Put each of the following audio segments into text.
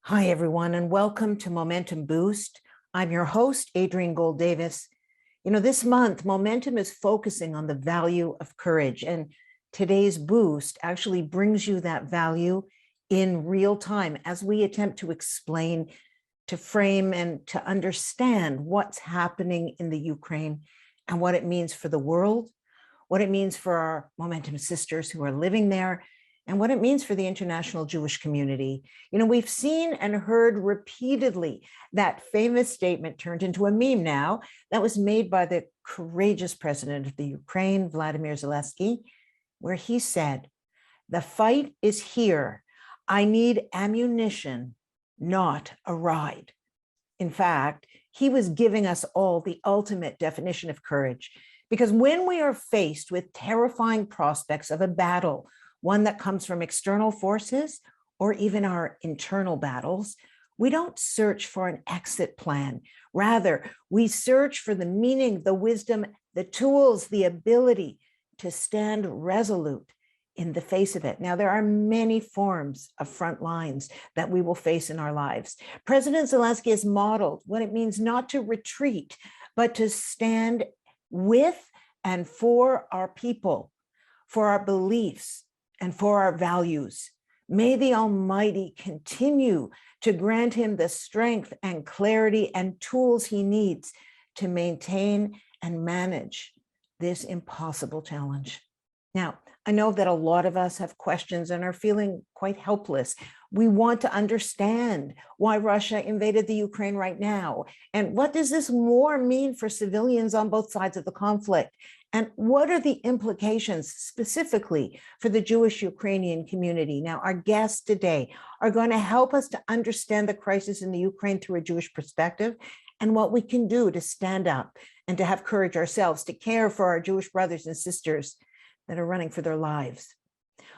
Hi, everyone, and welcome to Momentum Boost. I'm your host, Adrienne Gold-Davis. This month, Momentum is focusing on the value of courage, and today's boost actually brings you that value in real time as we attempt to explain, to frame, and to understand what's happening in the Ukraine and what it means for the world, what it means for our Momentum sisters who are living there, and what it means for the international Jewish community. We've seen and heard repeatedly that famous statement turned into a meme now that was made by the courageous president of the Ukraine, Vladimir Zelensky, where he said, "The fight is here. I need ammunition, not a ride." In fact, he was giving us all the ultimate definition of courage, because when we are faced with terrifying prospects of a battle, one that comes from external forces or even our internal battles, we don't search for an exit plan. Rather, we search for the meaning, the wisdom, the tools, the ability to stand resolute in the face of it. Now, there are many forms of front lines that we will face in our lives. President Zelensky has modeled what it means not to retreat, but to stand with and for our people, for our beliefs, and for our values. May the Almighty continue to grant him the strength and clarity and tools he needs to maintain and manage this impossible challenge. Now, I know that a lot of us have questions and are feeling quite helpless. We want to understand why Russia invaded the Ukraine right now. And what does this war mean for civilians on both sides of the conflict? And what are the implications specifically for the Jewish Ukrainian community? Now, our guests today are going to help us to understand the crisis in the Ukraine through a Jewish perspective and what we can do to stand up and to have courage ourselves, to care for our Jewish brothers and sisters that are running for their lives.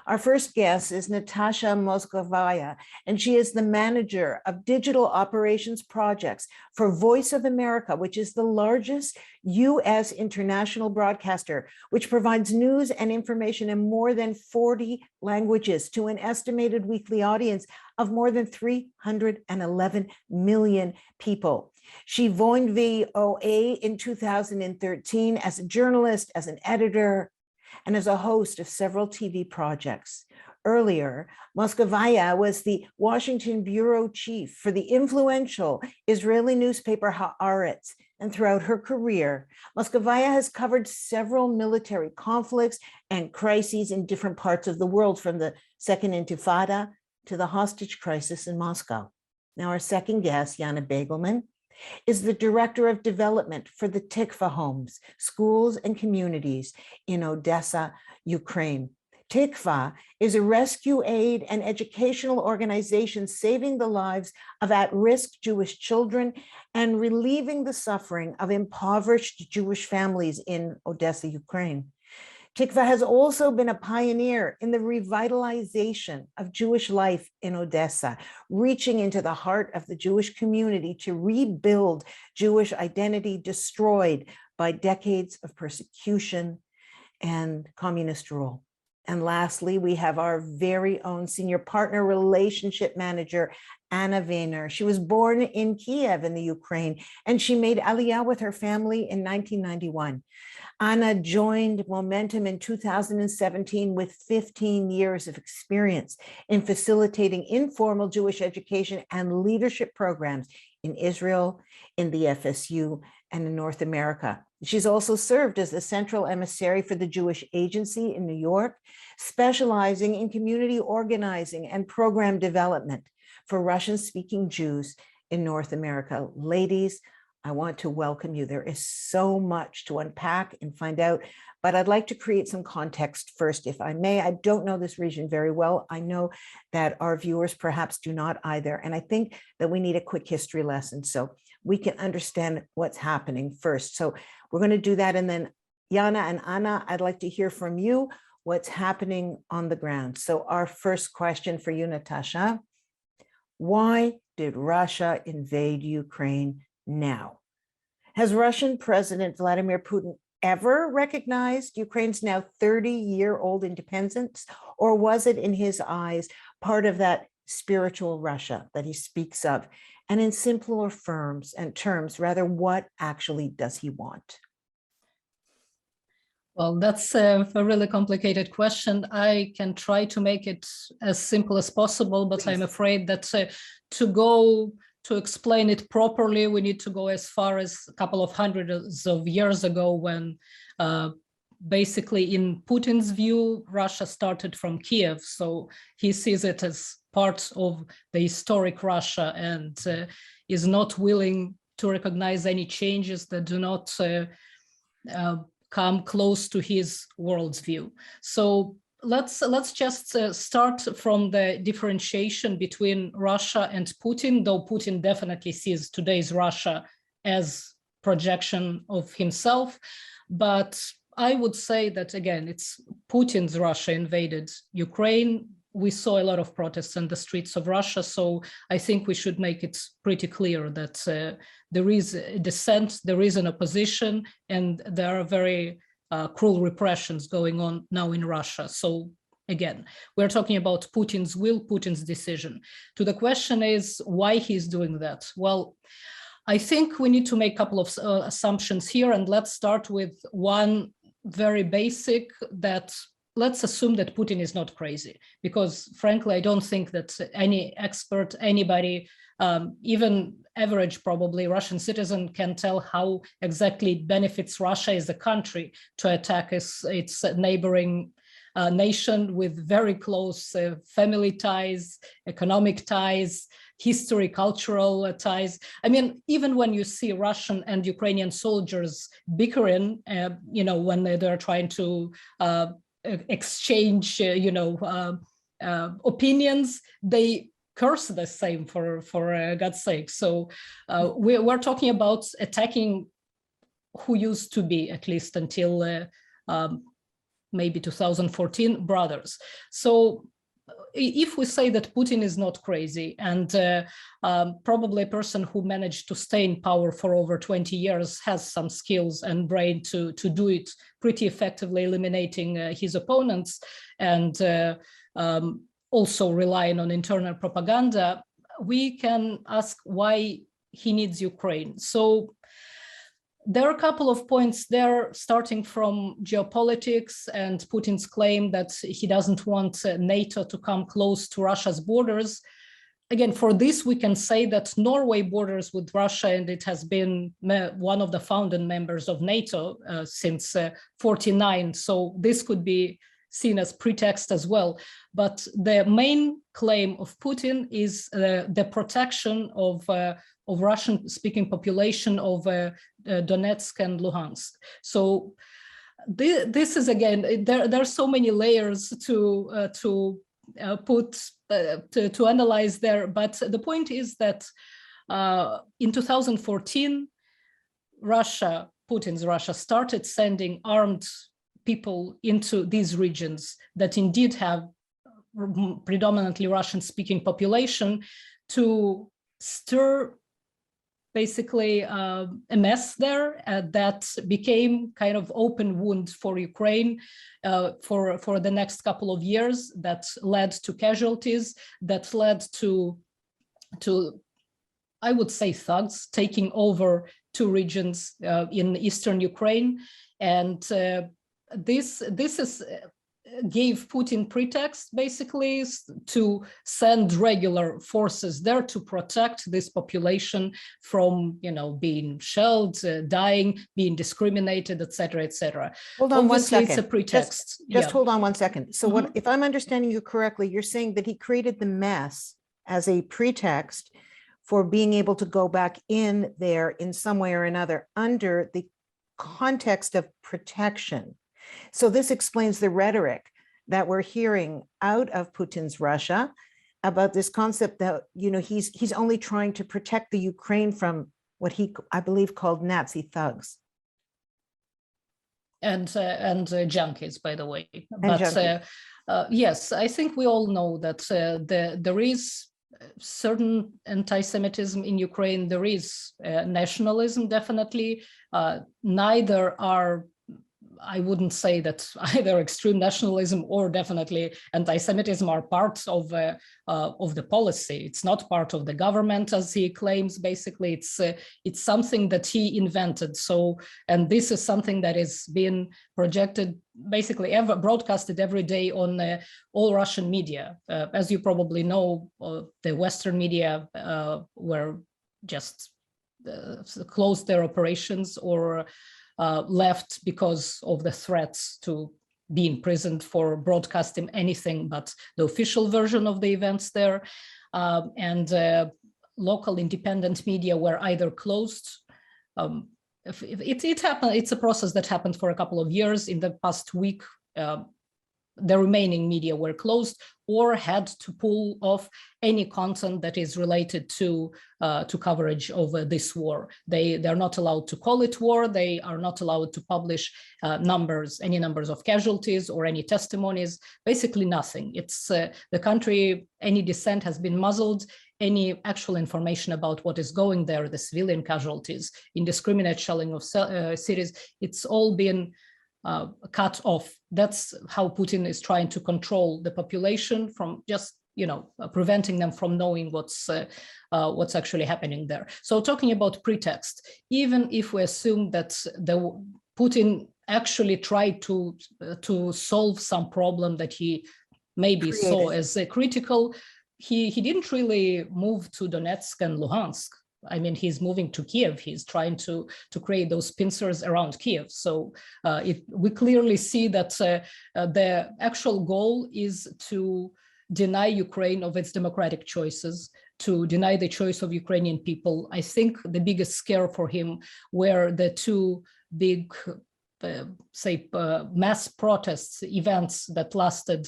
Our first guest is Natasha Mozgovaya, and she is the manager of digital operations projects for Voice of America, which is the largest U.S. international broadcaster, which provides news and information in more than 40 languages to an estimated weekly audience of more than 311 million people. She joined VOA in 2013 as a journalist, as an editor, and as a host of several TV projects. Earlier, Mozgovaya was the Washington bureau chief for the influential Israeli newspaper Haaretz, and throughout her career, Mozgovaya has covered several military conflicts and crises in different parts of the world, from the Second Intifada to the hostage crisis in Moscow. Now, our second guest, Yana Begelman, is the director of development for the Tikva homes, schools, and communities in Odessa, Ukraine. Tikva is a rescue aid and educational organization saving the lives of at-risk Jewish children and relieving the suffering of impoverished Jewish families in Odessa, Ukraine. Tikva has also been a pioneer in the revitalization of Jewish life in Odessa, reaching into the heart of the Jewish community to rebuild Jewish identity destroyed by decades of persecution and communist rule. And lastly, we have our very own senior partner relationship manager, Anna Vayner. She was born in Kiev in the Ukraine, and she made Aliyah with her family in 1991. Anna joined Momentum in 2017 with 15 years of experience in facilitating informal Jewish education and leadership programs in Israel, in the FSU, and in North America. She's also served as the central emissary for the Jewish Agency in New York, specializing in community organizing and program development for Russian-speaking Jews in North America. Ladies, I want to welcome you. There is so much to unpack and find out, but I'd like to create some context first, if I may. I don't know this region very well. I know that our viewers perhaps do not either. And I think that we need a quick history lesson so we can understand what's happening first. So we're going to do that. And then Yana and Anna, I'd like to hear from you what's happening on the ground. So our first question for you, Natasha: why did Russia invade Ukraine now? Has Russian President Vladimir Putin ever recognized Ukraine's now 30-year-old independence, or was it in his eyes part of that spiritual Russia that he speaks of? And in simpler terms, rather, what actually does he want? Well, that's a really complicated question. I can try to make it as simple as possible, but I'm afraid that to explain it properly, we need to go as far as a couple of hundreds of years ago, when basically, in Putin's view, Russia started from Kiev. So he sees it as part of the historic Russia, and is not willing to recognize any changes that do not come close to his worldview. So let's just start from the differentiation between Russia and Putin, though Putin definitely sees today's Russia as projection of himself. But I would say that, again, it's Putin's Russia invaded Ukraine. We saw a lot of protests in the streets of Russia, so I think we should make it pretty clear that there is a dissent, there is an opposition, and there are very cruel repressions going on now in Russia. So again, we're talking about Putin's will, Putin's decision. To the question is why he's doing that. Well, I think we need to make a couple of assumptions here, and let's start with one very basic, that let's assume that Putin is not crazy, because frankly, I don't think that any expert, anybody, even average probably Russian citizen, can tell how exactly it benefits Russia as a country to attack its neighboring nation with very close family ties, economic ties, history, cultural ties. I mean, even when you see Russian and Ukrainian soldiers bickering, when they're trying to exchange, opinions, they curse the same, for God's sake. So we're talking about attacking who used to be, at least until maybe 2014, brothers. So if we say that Putin is not crazy, and probably a person who managed to stay in power for over 20 years has some skills and brain to do it pretty effectively, eliminating his opponents, and also relying on internal propaganda, we can ask why he needs Ukraine. So there are a couple of points there, starting from geopolitics and Putin's claim that he doesn't want NATO to come close to Russia's borders. Again, for this, we can say that Norway borders with Russia, and it has been one of the founding members of NATO since 1949. So this could be seen as pretext as well. But the main claim of Putin is the protection of Russian-speaking population of Donetsk and Luhansk. So this is, again, there are so many layers to analyze there. But the point is that in 2014, Putin's Russia started sending armed people into these regions that indeed have predominantly Russian-speaking population, to stir basically a mess there that became kind of open wound for Ukraine for the next couple of years, that led to casualties, that led to I would say thugs taking over two regions in eastern Ukraine. And this gave Putin pretext basically to send regular forces there to protect this population from, being shelled, dying, being discriminated, etc., etc. Hold on Obviously, 1 second. It's a pretext. Just hold on 1 second. So what, if I'm understanding you correctly, you're saying that he created the mess as a pretext for being able to go back in there in some way or another under the context of protection. So this explains the rhetoric that we're hearing out of Putin's Russia about this concept that, he's only trying to protect the Ukraine from what he, I believe, called Nazi thugs. And junkies, by the way. But yes, I think we all know that there is certain anti-Semitism in Ukraine. There is nationalism, definitely. Neither are I wouldn't say that either extreme nationalism or definitely anti-Semitism are part of the policy. It's not part of the government, as he claims. Basically, it's something that he invented. So, and this is something that is being projected, basically broadcasted every day on all Russian media. As you probably know, the Western media were just closed their operations or left because of the threats to be imprisoned for broadcasting anything but the official version of the events there. And local independent media were either closed. It happened. It's a process that happened for a couple of years. In the past week, the remaining media were closed or had to pull off any content that is related to coverage of this war. They're not allowed to call it war. They are not allowed to publish any numbers of casualties or any testimonies, basically nothing. It's the country, any dissent has been muzzled. Any actual information about what is going there, the civilian casualties, indiscriminate shelling of cities, it's all been cut off. That's how Putin is trying to control the population from just, preventing them from knowing what's actually happening there. So talking about pretext, even if we assume that Putin actually tried to solve some problem that he maybe saw as critical, he didn't really move to Donetsk and Luhansk. I mean, he's moving to Kiev. He's trying to create those pincers around Kiev. So we clearly see that the actual goal is to deny Ukraine of its democratic choices, to deny the choice of Ukrainian people. I think the biggest scare for him were the two big, mass protests events that lasted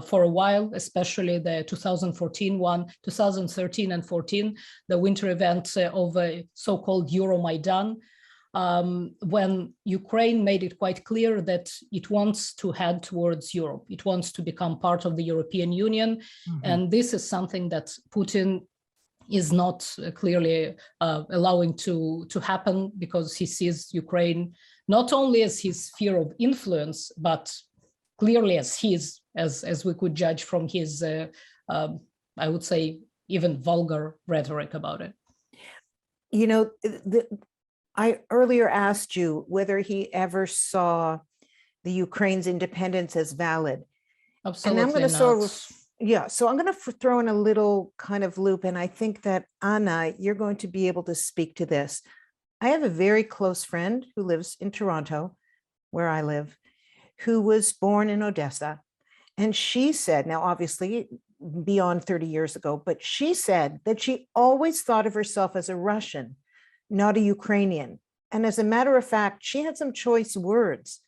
for a while, especially the 2014 one, 2013 and 14, the winter event of a so-called Euromaidan, when Ukraine made it quite clear that it wants to head towards Europe. It wants to become part of the European Union. Mm-hmm. And this is something that Putin is not clearly allowing to happen, because he sees Ukraine not only as his sphere of influence, but clearly as his, as we could judge from his, I would say, even vulgar rhetoric about it. I earlier asked you whether he ever saw the Ukraine's independence as valid. Absolutely and I'm going to so I'm going to throw in a little kind of loop, and I think that Anna, you're going to be able to speak to this. I have a very close friend who lives in Toronto, where I live, who was born in Odessa. And she said, now obviously beyond 30 years ago, but she said that she always thought of herself as a Russian, not a Ukrainian. And as a matter of fact, she had some choice words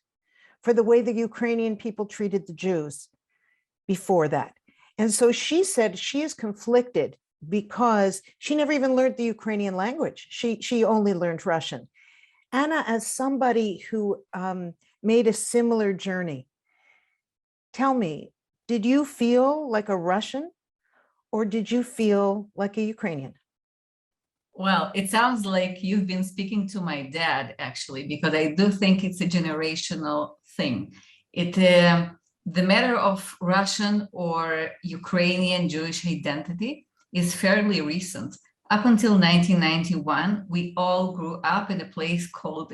for the way the Ukrainian people treated the Jews before that. And so she said she is conflicted because she never even learned the Ukrainian language. She only learned Russian. Anna, as somebody who made a similar journey, tell me, did you feel like a Russian or did you feel like a Ukrainian? Well, it sounds like you've been speaking to my dad, actually, because I do think it's a generational thing. The matter of Russian or Ukrainian Jewish identity is fairly recent. Up until 1991, we all grew up in a place called,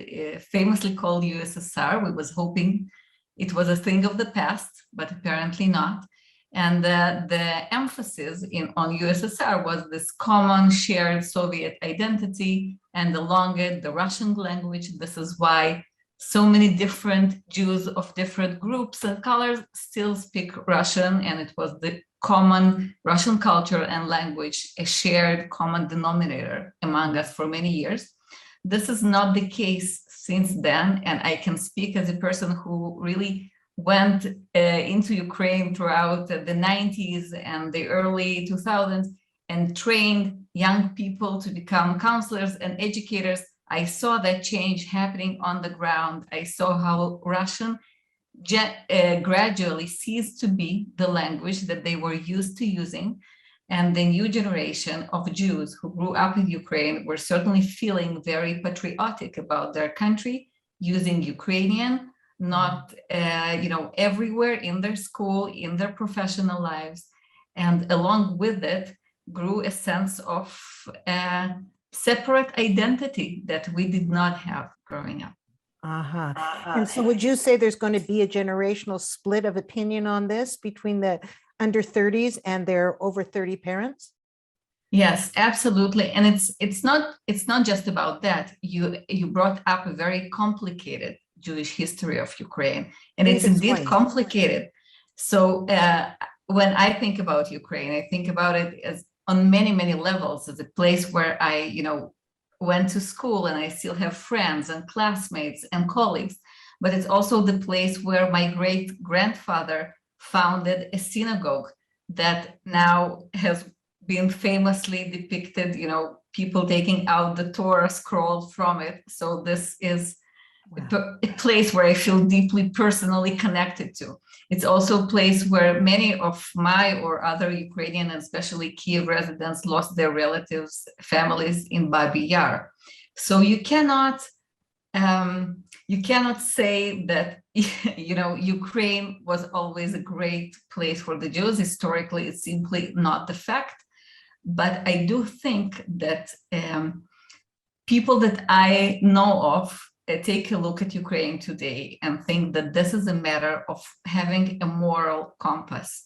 famously called USSR. We was hoping it was a thing of the past, but apparently not. And the emphasis on USSR was this common shared Soviet identity, and along it, the Russian language. This is why so many different Jews of different groups and colors still speak Russian, and it was the common Russian culture and language, a shared common denominator among us for many years. This is not the case since then, and I can speak as a person who really went into Ukraine throughout the 90s and the early 2000s and trained young people to become counselors and educators. I saw that change happening on the ground. I saw how Russian gradually ceased to be the language that they were used to using. And the new generation of Jews who grew up in Ukraine were certainly feeling very patriotic about their country, using Ukrainian not everywhere in their school, in their professional lives. And along with it grew a sense of separate identity that we did not have growing up. And so would you say there's going to be a generational split of opinion on this between the under 30s and their over 30 parents? Yes, absolutely. And it's not just about that. You brought up a very complicated Jewish history of Ukraine, and Please it's indeed explain. complicated. So when I think about Ukraine, I think about it as on many, many levels, as a place where I, went to school and I still have friends and classmates and colleagues. But it's also the place where my great grandfather founded a synagogue that now has been famously depicted, people taking out the Torah scroll from it. So this is a place where I feel deeply personally connected to. It's also a place where many of my or other Ukrainian, and especially Kiev residents, lost their relatives, families in Babi Yar. So you cannot say that Ukraine was always a great place for the Jews. Historically, it's simply not the fact. But I do think that people that I know of take a look at Ukraine today and think that this is a matter of having a moral compass.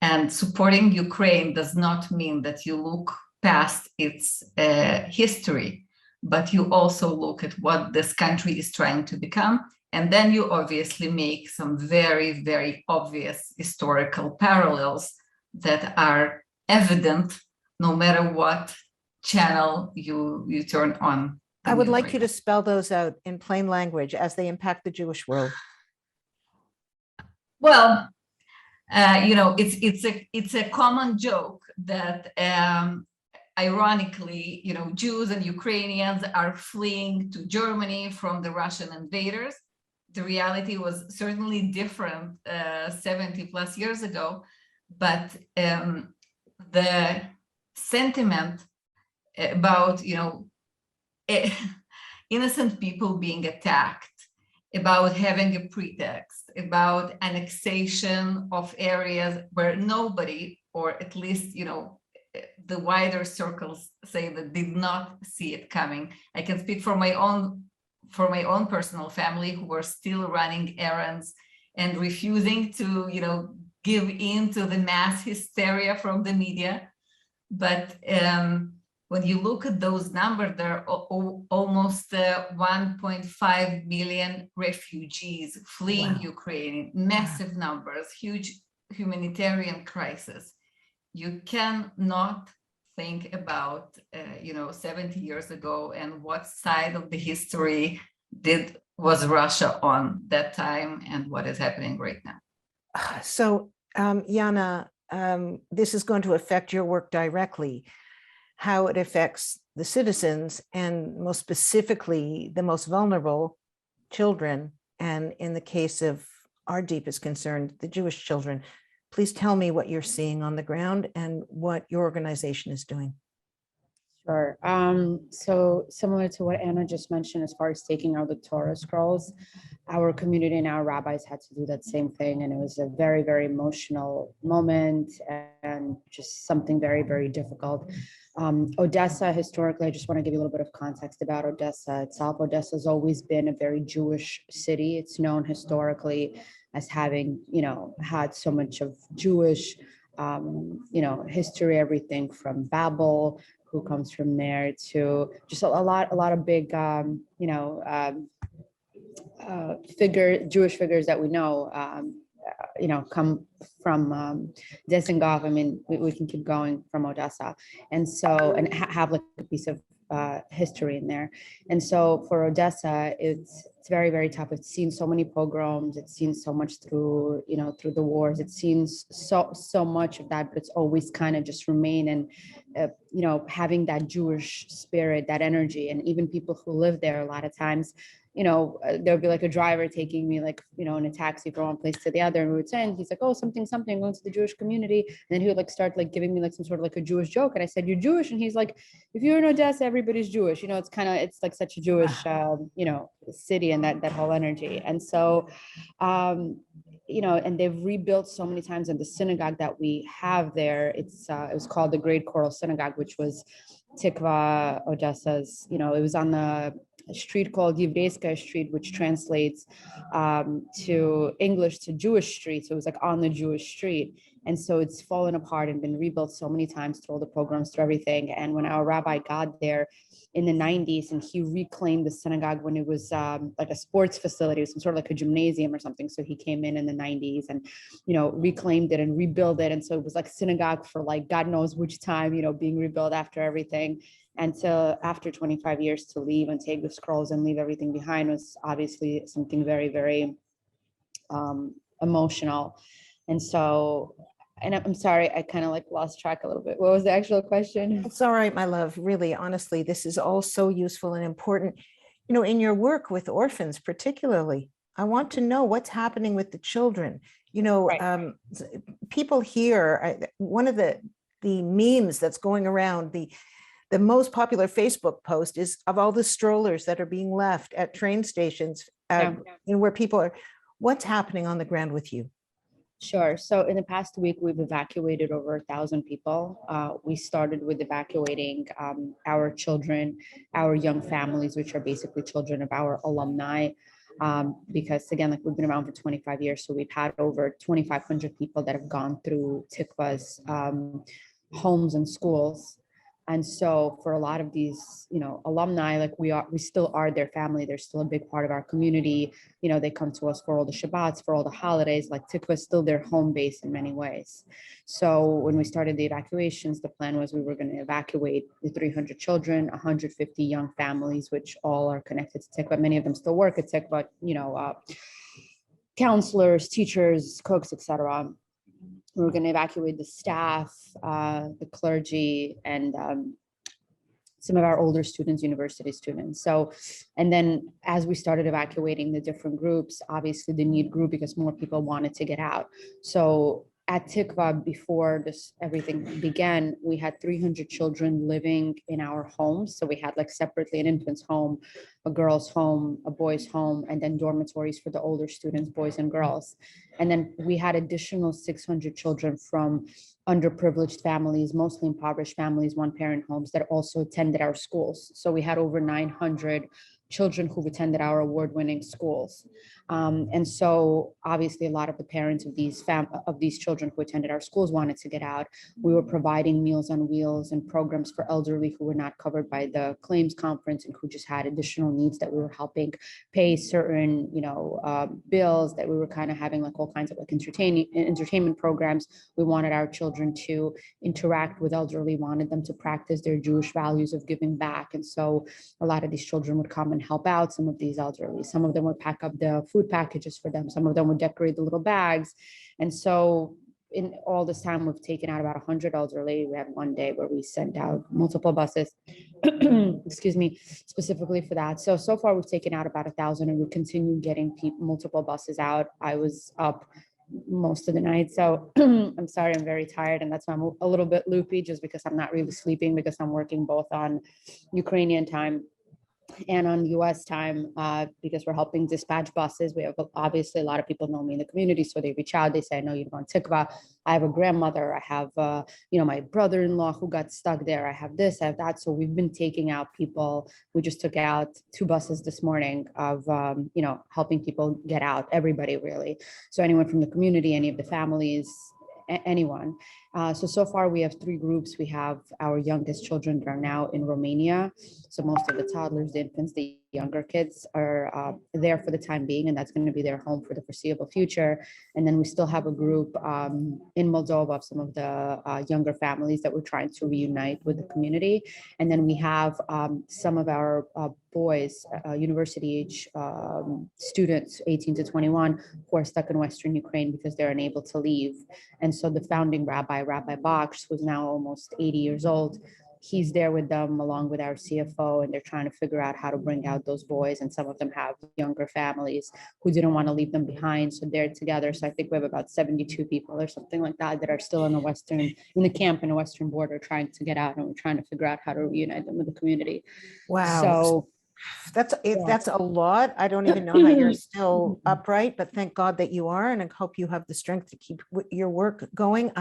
And supporting Ukraine does not mean that you look past its history, but you also look at what this country is trying to become. And then you obviously make some very, very obvious historical parallels that are evident no matter what channel you turn on. I would like you to spell those out in plain language as they impact the Jewish world. Well, it's a common joke that ironically, Jews and Ukrainians are fleeing to Germany from the Russian invaders. The reality was certainly different 70 plus years ago, but the sentiment about, innocent people being attacked, about having a pretext, about annexation of areas where nobody, or at least, the wider circles say that did not see it coming. I can speak for my own personal family who were still running errands and refusing to, give in to the mass hysteria from the media. But when you look at those numbers, there are almost 1.5 million refugees fleeing Ukraine, massive numbers, huge humanitarian crisis. You cannot think about, 70 years ago and what side of the history was Russia on that time and what is happening right now. So, Yana, this is going to affect your work directly, how it affects the citizens and most specifically the most vulnerable children. And in the case of our deepest concern, the Jewish children. Please tell me what you're seeing on the ground and what your organization is doing. Sure. So similar to what Anna just mentioned, as far as taking out the Torah scrolls, our community and our rabbis had to do that same thing. And it was a very, very emotional moment and just something very, very difficult. Odessa, historically, I just want to give you a little bit of context about Odessa itself. Odessa has always been a very Jewish city. It's known historically as having, had so much of Jewish, history, everything from Babel, who comes from there, to just a lot of big, Jewish figures that we know, come from Dizengoff. I mean, we can keep going from Odessa, and so have like a piece of history in there. And so for Odessa, it's very, very tough. It's seen so many pogroms. It's seen so much through the wars. It's seen so much of that, but it's always kind of just remain and having that Jewish spirit, that energy. And even people who live there, a lot of times, there'll be like a driver taking me like, in a taxi from one place to the other. And we would say, and he's like, oh, something, going to the Jewish community. And then he would like start like giving me like some sort of like a Jewish joke. And I said, you're Jewish? And he's like, if you're in Odessa, everybody's Jewish. It's like such a Jewish, city, and that whole energy. And so, and they've rebuilt so many times. And the synagogue that we have there, it was called the Great Choral Synagogue, which was Tikva, Odessa's, it was on the street called Yevreiskaya Street, which translates to English to Jewish street. So it was like on the Jewish street. And so it's fallen apart and been rebuilt so many times through all the pogroms, through everything. And when our rabbi got there in the 90s, and he reclaimed the synagogue when it was like a sports facility, some sort of like a gymnasium or something. So he came in the 90s and, reclaimed it and rebuilt it. And so it was like synagogue for like God knows which time, being rebuilt after everything. And so after 25 years to leave and take the scrolls and leave everything behind was obviously something very, very emotional. And so, and I'm sorry, I kind of like lost track a little bit. What was the actual question? It's all right, my love. Really, honestly, this is all so useful and important. In your work with orphans, particularly, I want to know what's happening with the children. Right. People here, one of the memes that's going around, the most popular Facebook post is of all the strollers that are being left at train stations, where people are. What's happening on the ground with you? Sure. So in the past week, we've evacuated over 1,000 people. We started with evacuating our children, our young families, which are basically children of our alumni. Because again, like we've been around for 25 years. So we've had over 2,500 people that have gone through Tikva's homes and schools. And so for a lot of these, alumni, like we still are their family. They're still a big part of our community. They come to us for all the Shabbats, for all the holidays. Like Tikva is still their home base in many ways. So when we started the evacuations, the plan was we were going to evacuate the 300 children, 150 young families, which all are connected to Tikva. Many of them still work at Tikva, counselors, teachers, cooks, etc. We were going to evacuate the staff, the clergy, and some of our older students, university students. So, and then as we started evacuating the different groups, obviously the need grew because more people wanted to get out. So at Tikva, before this everything began, we had 300 children living in our homes. So we had like separately an infant's home, a girl's home, a boy's home, and then dormitories for the older students, boys and girls. And then we had additional 600 children from underprivileged families, mostly impoverished families, one-parent homes that also attended our schools. So we had over 900 children who've attended our award-winning schools. And so obviously a lot of the parents of these children who attended our schools wanted to get out. We were providing Meals on Wheels and programs for elderly who were not covered by the claims conference and who just had additional needs that we were helping pay certain, bills, that we were kind of having like all kinds of like entertainment programs. We wanted our children to interact with elderly, wanted them to practice their Jewish values of giving back. And so a lot of these children would come and help out some of these elderly. Some of them would pack up the food packages for them. Some of them would decorate the little bags. And so in all this time, we've taken out about 100 elderly. We had one day where we sent out multiple buses, excuse me, specifically for that. So far we've taken out about 1,000 and we continue getting multiple buses out. I was up most of the night. So I'm sorry, I'm very tired. And that's why I'm a little bit loopy, just because I'm not really sleeping, because I'm working both on Ukrainian time and on US time, because we're helping dispatch buses. We have obviously a lot of people know me in the community, so they reach out, they say, I know you're on Tikva. I have a grandmother, I have my brother-in-law who got stuck there, I have this, I have that. So we've been taking out people. We just took out 2 buses this morning of helping people get out, everybody really. So anyone from the community, any of the families, anyone. So far we have 3 groups. We have our youngest children that are now in Romania. So most of the toddlers, the infants, the younger kids are there for the time being, and that's going to be their home for the foreseeable future. And then we still have a group in Moldova of some of the younger families that we're trying to reunite with the community. And then we have some of our boys, university age students, 18 to 21, who are stuck in Western Ukraine because they're unable to leave. And so the founding Rabbi Baksh, who's now almost 80 years old, he's there with them along with our CFO, and they're trying to figure out how to bring out those boys. And some of them have younger families who didn't want to leave them behind, so they're together. So I think we have about 72 people or something like that that are still in the camp in the western border trying to get out, and we're trying to figure out how to reunite them with the community. Wow. So That's a lot. I don't even know how you're still upright, but thank God that you are, and I hope you have the strength to keep your work going.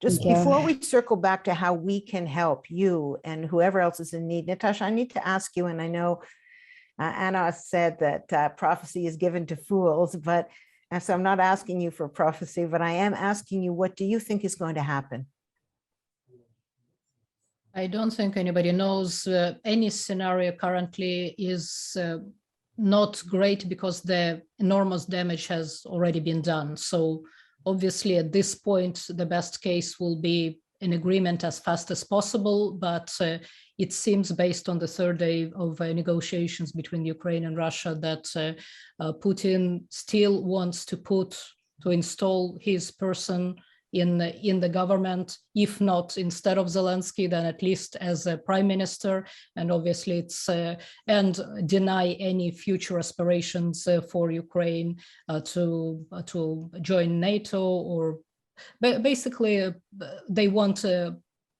Just before we circle back to how we can help you and whoever else is in need, Natasha, I need to ask you, and I know Anna said that prophecy is given to fools, but so I'm not asking you for prophecy, but I am asking you, what do you think is going to happen? I don't think anybody knows. Any scenario currently is not great because the enormous damage has already been done. So obviously at this point, the best case will be an agreement as fast as possible, but it seems based on the third day of negotiations between Ukraine and Russia that Putin still wants to install his person in the government, if not instead of Zelensky, then at least as a prime minister, and obviously it's and deny any future aspirations for Ukraine to join NATO, or basically they want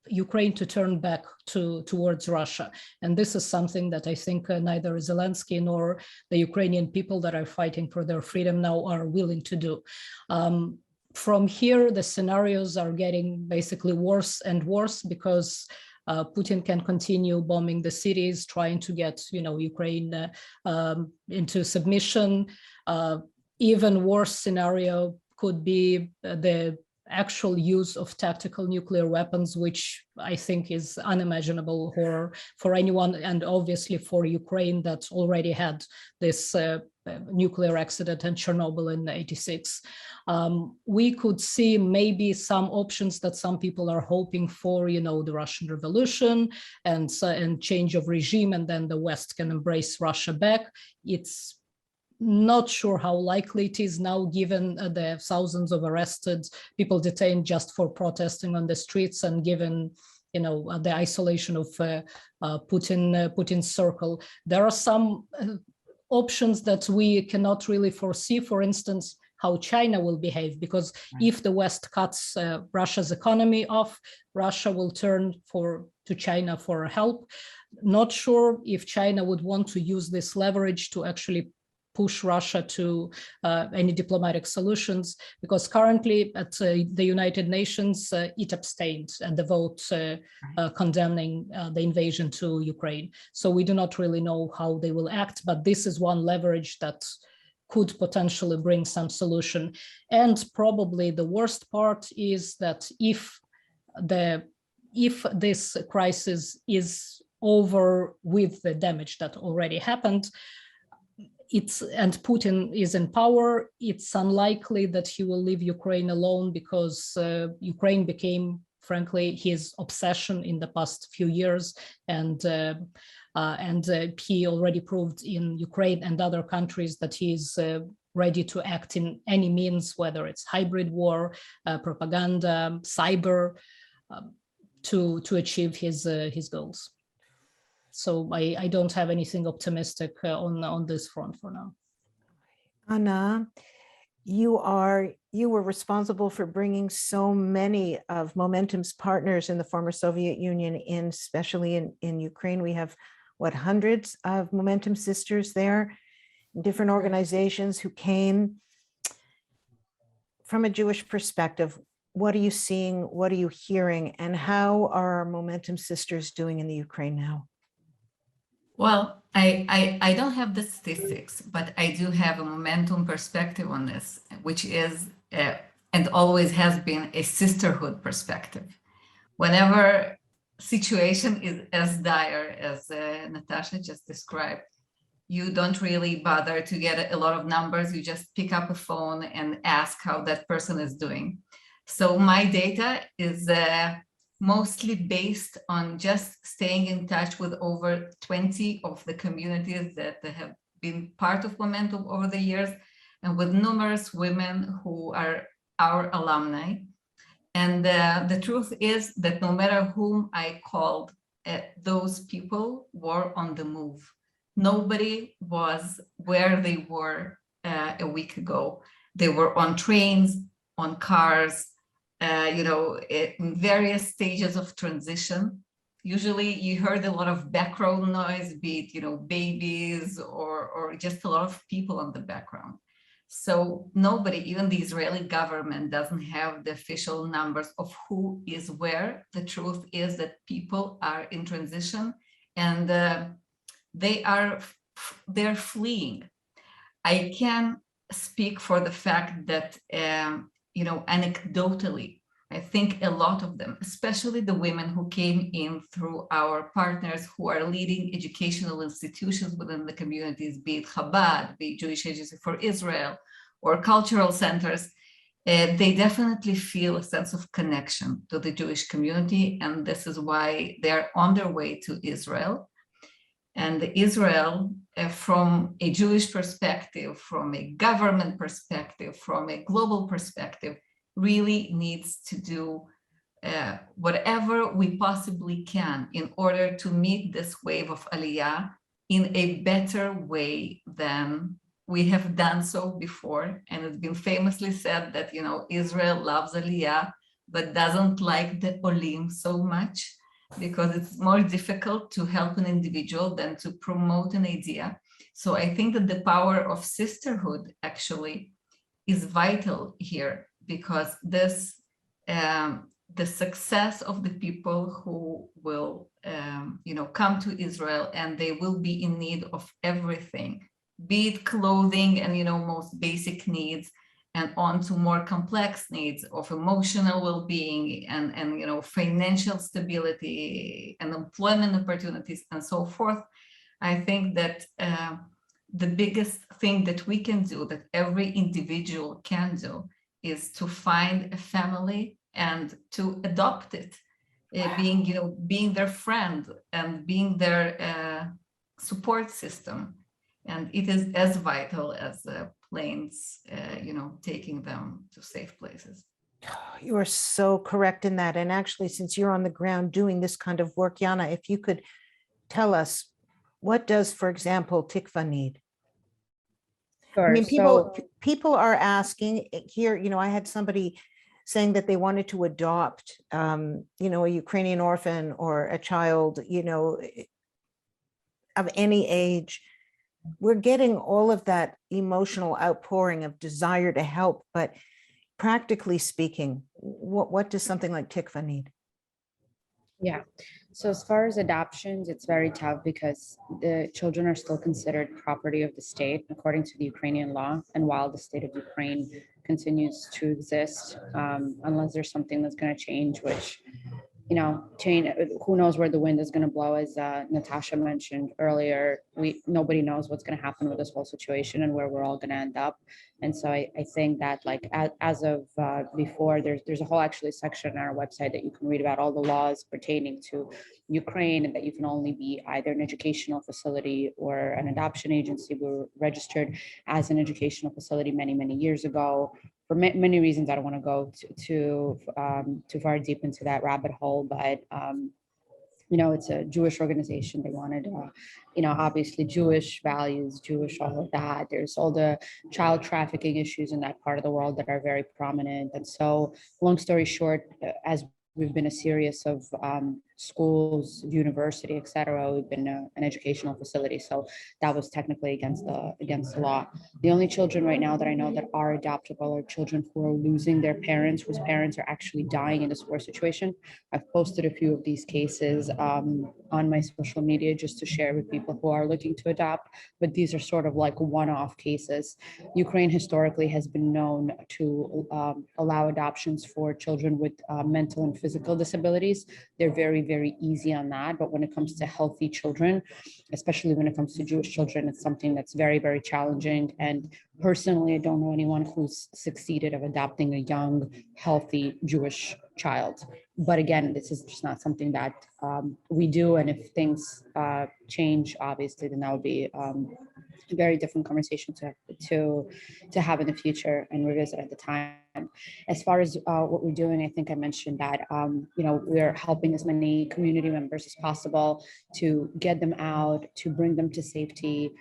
Ukraine to turn back towards Russia. And this is something that I think neither Zelensky nor the Ukrainian people that are fighting for their freedom now are willing to do. From here, the scenarios are getting basically worse and worse because Putin can continue bombing the cities, trying to get Ukraine into submission. Even worse scenario could be the actual use of tactical nuclear weapons, which I think is unimaginable horror for anyone, and obviously for Ukraine that already had this nuclear accident in Chernobyl in '86. We could see maybe some options that some people are hoping for, the Russian Revolution and change of regime, and then the West can embrace Russia back. It's not sure how likely it is now, given the thousands of arrested people detained just for protesting on the streets, and given the isolation of Putin's circle. There are some options that we cannot really foresee. For instance, how China will behave, because if the West cuts Russia's economy off, Russia will turn to China for help. Not sure if China would want to use this leverage to actually push Russia to any diplomatic solutions, because currently at the United Nations, it abstained at the vote condemning the invasion to Ukraine. So we do not really know how they will act, but this is one leverage that could potentially bring some solution. And probably the worst part is that if this crisis is over with the damage that already happened, and Putin is in power, it's unlikely that he will leave Ukraine alone, because Ukraine became, frankly, his obsession in the past few years, and he already proved in Ukraine and other countries that he is ready to act in any means, whether it's hybrid war, propaganda, cyber, to achieve his goals. So I don't have anything optimistic on this front for now. Anna, you were responsible for bringing so many of Momentum's partners in the former Soviet Union in, especially in Ukraine. We have, hundreds of Momentum sisters there, different organizations who came. From a Jewish perspective, what are you seeing? What are you hearing? And how are our Momentum sisters doing in the Ukraine now? Well, I don't have the statistics, but I do have a Momentum perspective on this, which is and always has been a sisterhood perspective. Whenever situation is as dire as Natasha just described, you don't really bother to get a lot of numbers. You just pick up a phone and ask how that person is doing. So my data is mostly based on just staying in touch with over 20 of the communities that have been part of Momentum over the years, and with numerous women who are our alumni. And the truth is that no matter whom I called, those people were on the move. Nobody was where they were a week ago. They were on trains, on cars, in various stages of transition. Usually you heard a lot of background noise, be it, babies or just a lot of people on the background. So nobody, even the Israeli government, doesn't have the official numbers of who is where. The truth is that people are in transition and they're fleeing. I can speak for the fact that, anecdotally, I think a lot of them, especially the women who came in through our partners who are leading educational institutions within the communities, be it Chabad, be it Jewish Agency for Israel, or cultural centers, they definitely feel a sense of connection to the Jewish community. And this is why they're on their way to Israel. And Israel, from a Jewish perspective, from a government perspective, from a global perspective, really needs to do whatever we possibly can in order to meet this wave of Aliyah in a better way than we have done so before. And it's been famously said that, Israel loves Aliyah, but doesn't like the Olim so much, because it's more difficult to help an individual than to promote an idea. So I think that the power of sisterhood actually is vital here, because this, the success of the people who will, come to Israel, and they will be in need of everything, be it clothing and, most basic needs, and on to more complex needs of emotional well-being and financial stability and employment opportunities and so forth. I think that the biggest thing that we can do, that every individual can do, is to find a family and to adopt it, being their friend and being their support system. And it is as vital as planes, taking them to safe places. You are so correct in that. And actually, since you're on the ground doing this kind of work, Yana, if you could tell us, what does, for example, Tikva need? Sure. I mean, people are asking here, I had somebody saying that they wanted to adopt, a Ukrainian orphan or a child, of any age. We're getting all of that emotional outpouring of desire to help, but practically speaking, what does something like Tikva need? Yeah. So as far as adoptions, it's very tough because the children are still considered property of the state according to the Ukrainian law. And while the state of Ukraine continues to exist, unless there's something that's going to change, which, who knows where the wind is going to blow, as Natasha mentioned earlier, nobody knows what's going to happen with this whole situation and where we're all going to end up. And so I think that, like, as of before, there's a whole actually section on our website that you can read about all the laws pertaining to Ukraine, and that you can only be either an educational facility or an adoption agency. We were registered as an educational facility many, many years ago. For many reasons, I don't want to go too far deep into that rabbit hole, but it's a Jewish organization. They wanted, obviously Jewish values, Jewish all of that. There's all the child trafficking issues in that part of the world that are very prominent. And so, long story short, as we've been a series of schools, university, et cetera. We've been an educational facility. So that was technically against the law. The only children right now that I know that are adoptable are children who are losing their parents, whose parents are actually dying in this war situation. I've posted a few of these cases on my social media just to share with people who are looking to adopt, but these are sort of like one-off cases. Ukraine historically has been known to allow adoptions for children with mental and physical disabilities. They're very, very easy on that. But when it comes to healthy children, especially when it comes to Jewish children, it's something that's very, very challenging. And personally, I don't know anyone who's succeeded of adopting a young, healthy Jewish child. But again, this is just not something that we do. And if things change, obviously, then that would be a very different conversation to have in the future and revisit at the time. As far as what we're doing, I think I mentioned that we're helping as many community members as possible to get them out, to bring them to safety.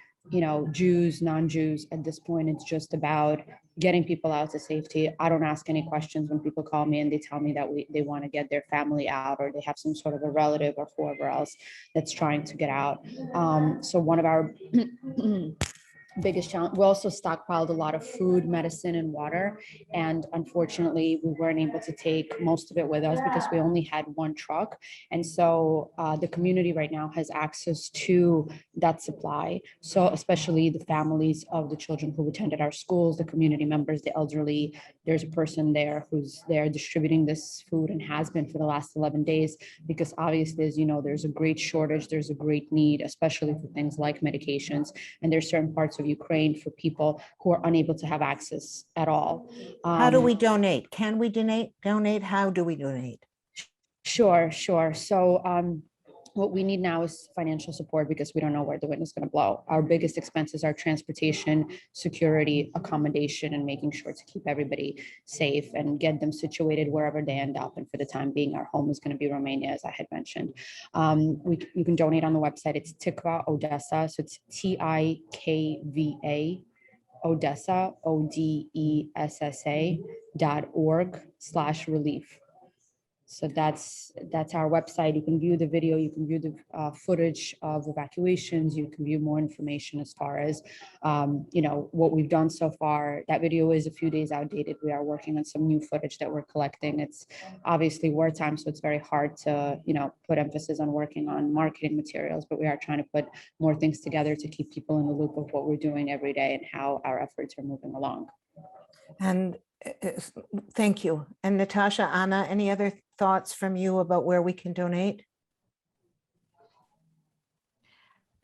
Jews, non-Jews. At this point, it's just about getting people out to safety. I don't ask any questions when people call me and they tell me that they want to get their family out, or they have some sort of a relative or whoever else that's trying to get out. So one of our biggest challenge, we also stockpiled a lot of food, medicine, and water. And unfortunately, we weren't able to take most of it with us because we only had one truck. And so the community right now has access to that supply. So especially the families of the children who attended our schools, the community members, the elderly. There's a person there who's there distributing this food and has been for the last 11 days, because obviously, as you know, there's a great shortage, there's a great need, especially for things like medications. And there's certain parts of Ukraine for people who are unable to have access at all. How do we donate? Can we donate? How do we donate? Sure. So what we need now is financial support, because we don't know where the wind is going to blow. Our biggest expenses are transportation, security, accommodation, and making sure to keep everybody safe and get them situated wherever they end up. And for the time being, our home is going to be Romania, as I had mentioned. You can donate on the website. It's Tikva Odessa. So it's TIKVA Odessa, ODESSA.org/relief. So that's our website. You can view the video, you can view the footage of evacuations, you can view more information as far as, what we've done so far. That video is a few days outdated. We are working on some new footage that we're collecting. It's obviously wartime, so it's very hard to, put emphasis on working on marketing materials, but we are trying to put more things together to keep people in the loop of what we're doing every day and how our efforts are moving along. And thank you. And Natasha, Anna, any other thoughts from you about where we can donate?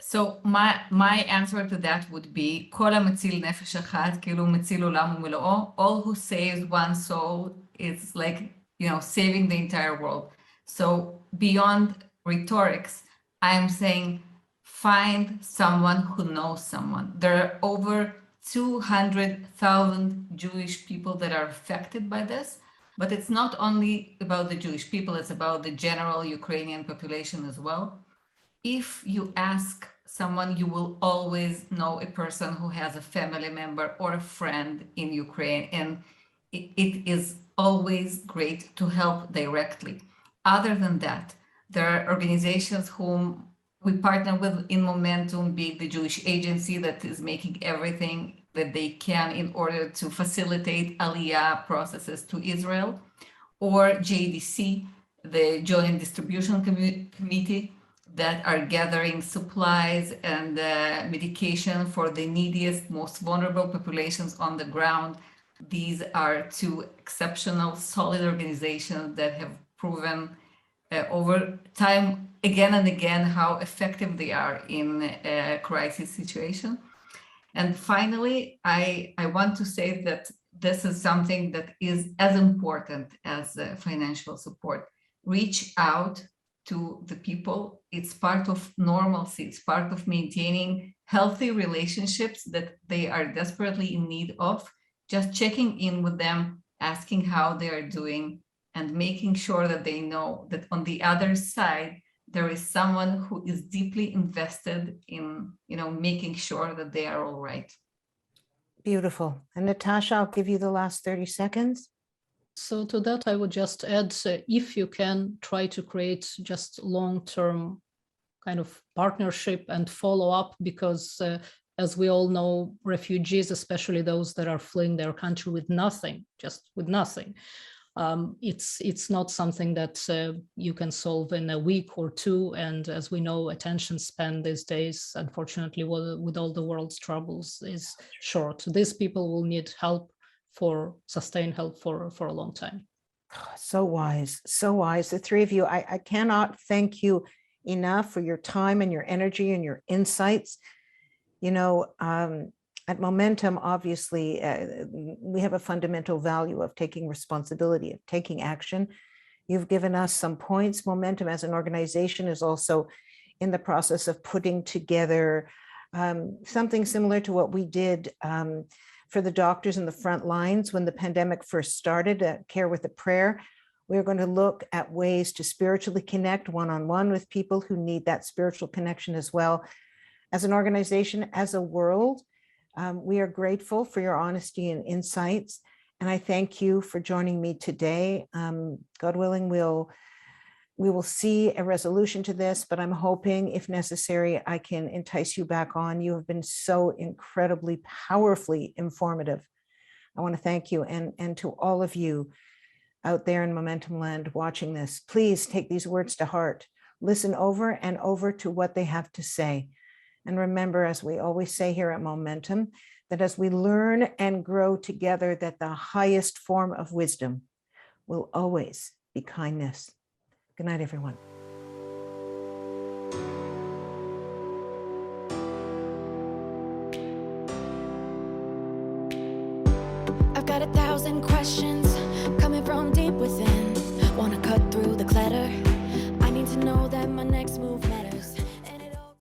So my answer to that would be כל המציל נפש אחת, כאילו מציל עולם ומלואו. All who saves one soul is like, saving the entire world. So beyond rhetorics, I'm saying find someone who knows someone. There are over 200,000 Jewish people that are affected by this, but it's not only about the Jewish people, it's about the general Ukrainian population as well. If you ask someone, you will always know a person who has a family member or a friend in Ukraine, and it is always great to help directly. Other than that, there are organizations whom we partner with in Momentum, being the Jewish agency that is making everything that they can in order to facilitate Aliyah processes to Israel, or JDC, the Joint Distribution Committee, that are gathering supplies and medication for the neediest, most vulnerable populations on the ground. These are two exceptional, solid organizations that have proven over time, again and again, how effective they are in a crisis situation. And finally, I want to say that this is something that is as important as financial support. Reach out to the people. It's part of normalcy. It's part of maintaining healthy relationships that they are desperately in need of. Just checking in with them, asking how they are doing, and making sure that they know that on the other side, there is someone who is deeply invested in, making sure that they are all right. Beautiful. And Natasha, I'll give you the last 30 seconds. So to that, I would just add, if you can try to create just long-term kind of partnership and follow up, because as we all know, refugees, especially those that are fleeing their country with nothing, just with nothing, it's not something that you can solve in a week or two. And as we know, attention span these days, unfortunately, with all the world's troubles, is short. These people will need help, sustained help for a long time. So wise, so wise. The three of you, I cannot thank you enough for your time and your energy and your insights. At Momentum, obviously, we have a fundamental value of taking responsibility, of taking action. You've given us some points. Momentum as an organization is also in the process of putting together something similar to what we did for the doctors in the front lines when the pandemic first started, Care with a Prayer. We're going to look at ways to spiritually connect one-on-one with people who need that spiritual connection as well. As an organization, as a world, we are grateful for your honesty and insights. And I thank you for joining me today. God willing, we will see a resolution to this, but I'm hoping, if necessary, I can entice you back on. You have been so incredibly, powerfully informative. I want to thank you, and to all of you out there in Momentum Land watching this, please take these words to heart. Listen over and over to what they have to say. And remember, as we always say here at Momentum, that as we learn and grow together, that the highest form of wisdom will always be kindness. Good night, everyone. I've got 1,000 questions coming from deep within. Wanna cut through the clutter. I need to know that my next move matters.